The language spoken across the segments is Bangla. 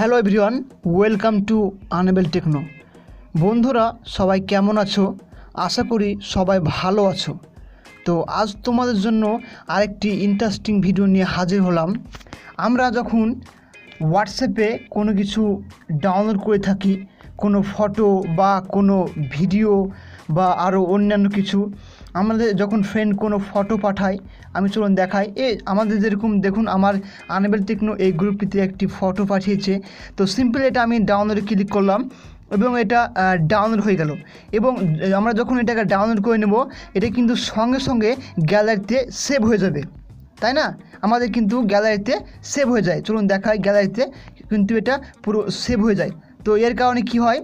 হ্যালো এভরিওয়ান, ওয়েলকাম টু আনেবেল টেকনো। বন্ধুরা সবাই কেমন আছো? আশা করি সবাই ভালো আছো। তো আজ তোমাদের জন্য আরেকটি ইন্টারেস্টিং ভিডিও নিয়ে হাজির হলাম। আমরা যখন হোয়াটসঅ্যাপে কোনো কিছু ডাউনলোড করে থাকি, কোনো ফটো বা কোনো ভিডিও বা আরও অন্যান্য কিছু, আমাদের যখন ফ্রেন্ড কোনো ফটো পাঠায়, আমি চলুন দেখাই। আমাদের যেরকম দেখুন, আমার আনেবেল টেকনো এই গ্রুপটিতে একটি ফটো পাঠিয়েছে। তো সিম্পল এটা আমি ডাউনলোডে ক্লিক করলাম এবং এটা ডাউনলোড হয়ে গেল। এবং আমরা যখন এটাকে ডাউনলোড করে নেব, এটা কিন্তু সঙ্গে সঙ্গে গ্যালারিতে সেভ হয়ে যাবে, তাই না? আমাদের কিন্তু গ্যালারিতে সেভ হয়ে যায়। চলুন দেখাই, গ্যালারিতে কিন্তু এটা পুরো সেভ হয়ে যায়। তো এর কারণে কি হয়,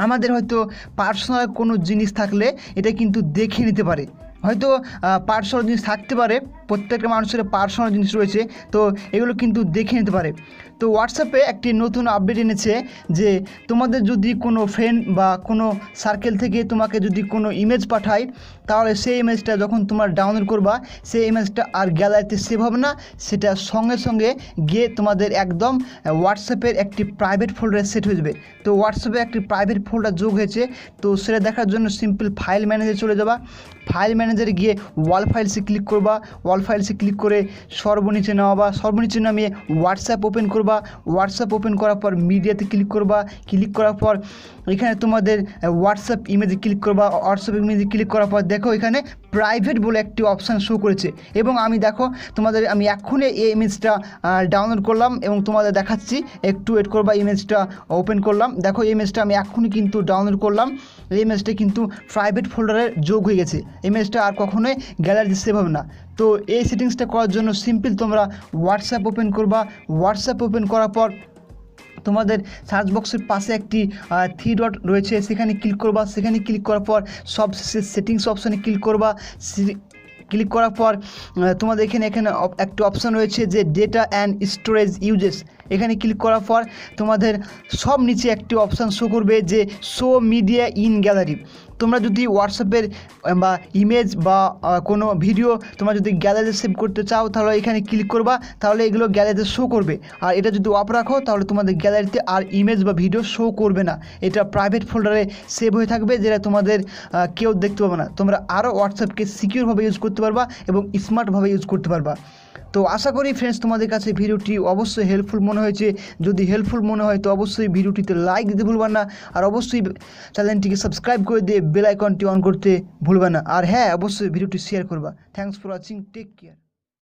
আমাদের হয়তো পার্সোনাল কোনো জিনিস থাকলে এটা কিন্তু দেখে নিতে পারে। হয়তো পার্সোনাল জিনিস থাকতে পারে, প্রত্যেকটা মানুষের পার্সোনাল জিনিস রয়েছে, তো এগুলো কিন্তু দেখে নিতে পারে। তো হোয়াটসঅ্যাপে একটি নতুন আপডেট এনেছে যে তোমাদের যদি কোনো ফ্রেন্ড বা কোনো সার্কেল থেকে তোমাকে যদি কোনো ইমেজ পাঠায়, তাহলে সেই ইমেজটা যখন তোমার ডাউনলোড করবা, সেই ইমেজটা আর গ্যালারিতে সেভ হবে না, সেটা সঙ্গে সঙ্গে গিয়ে তোমাদের একদম হোয়াটসঅ্যাপের একটি প্রাইভেট ফোল্ডারে সেট হয়ে যাবে। তো হোয়াটসঅ্যাপে একটি প্রাইভেট ফোল্ডার যোগ হয়েছে। তো সেটা দেখার জন্য সিম্পল ফাইল ম্যানেজারে চলে যাবা। ফাইল ম্যানেজারে গিয়ে ওয়াল ফাইলসে ক্লিক করবা। ওয়াল ফাইলসে ক্লিক করে সর্বনিচে নামাবা। সর্বনিচে নামিয়ে হোয়াটসঅ্যাপ ওপেন করবা। হোয়াটসঅ্যাপ ওপেন করার পর মিডিয়াতে ক্লিক করবা। ক্লিক করার পর এখানে তোমাদের হোয়াটসঅ্যাপ ইমেজে ক্লিক করবা। হোয়াটসঅ্যাপ ইমেজে ক্লিক করার পর দেখো এখানে প্রাইভেট বলে একটি অপশান শো করেছে। এবং আমি দেখো আমি এক্ষুনি এই ইমেজটা ডাউনলোড করলাম এবং তোমাদের দেখাচ্ছি। একটু ওয়েট করবা, ইমেজটা ওপেন করলাম। দেখো ইমেজটা আমি এক্ষুনি কিন্তু ডাউনলোড করলাম। এই ইমেজটা কিন্তু প্রাইভেট ফোল্ডারে যোগ হয়ে গেছে। ইমেজটা আর কখনোই গ্যালারিতে সেভ হবে না। তো এই সেটিংসটা করার জন্য সিম্পল তোমরা হোয়াটসঅ্যাপ ওপেন করবা। হোয়াটসঅ্যাপ ওপেন করার পর তোমাদের সার্চ বক্সের পাশে একটি 3 ডট রয়েছে, সেখানে ক্লিক করবা। সেখানে ক্লিক করার পর সব সেটিংস অপশানে ক্লিক করবা। ক্লিক করার পর তোমাদের এখানে একটা অপশান রয়েছে যে ডেটা অ্যান্ড স্টোরেজ ইউজেস। এখানে ক্লিক করার পর তোমাদের সব নিচে একটি অপশান শো করবে যে শো মিডিয়া ইন গ্যালারি। তোমরা যদি হোয়াটসঅ্যাপের বা ইমেজ বা কোনো ভিডিও তোমরা যদি গ্যালারিতে সেভ করতে চাও, তাহলে এখানে ক্লিক করবা, তাহলে এগুলো গ্যালারিতে শো করবে। আর এটা যদি অফ রাখো, তাহলে তোমাদের গ্যালারিতে আর ইমেজ বা ভিডিও শো করবে না। এটা প্রাইভেট ফোল্ডারে সেভ হয়ে থাকবে, যেটা তোমাদের কেউ দেখতে পাবে না। তোমরা আরও হোয়াটসঅ্যাপকে সিকিউরভাবে ইউজ করতে পারবা এবং স্মার্টভাবে ইউজ করতে পারবা। তো আশা করি ফ্রেন্ডস তোমাদের কাছে ভিডিওটি অবশ্যই হেল্পফুল মনে হয়েছে। যদি হেল্পফুল মনে হয় তো অবশ্যই ভিডিওটিতে লাইক দিতে ভুলবেন না, আর অবশ্যই চ্যানেলটিকে সাবস্ক্রাইব করে দিয়ে বেল আইকনটি অন করতে ভুলবেন না। আর হ্যাঁ, অবশ্যই ভিডিওটি শেয়ার করবা। Thanks for watching, take care.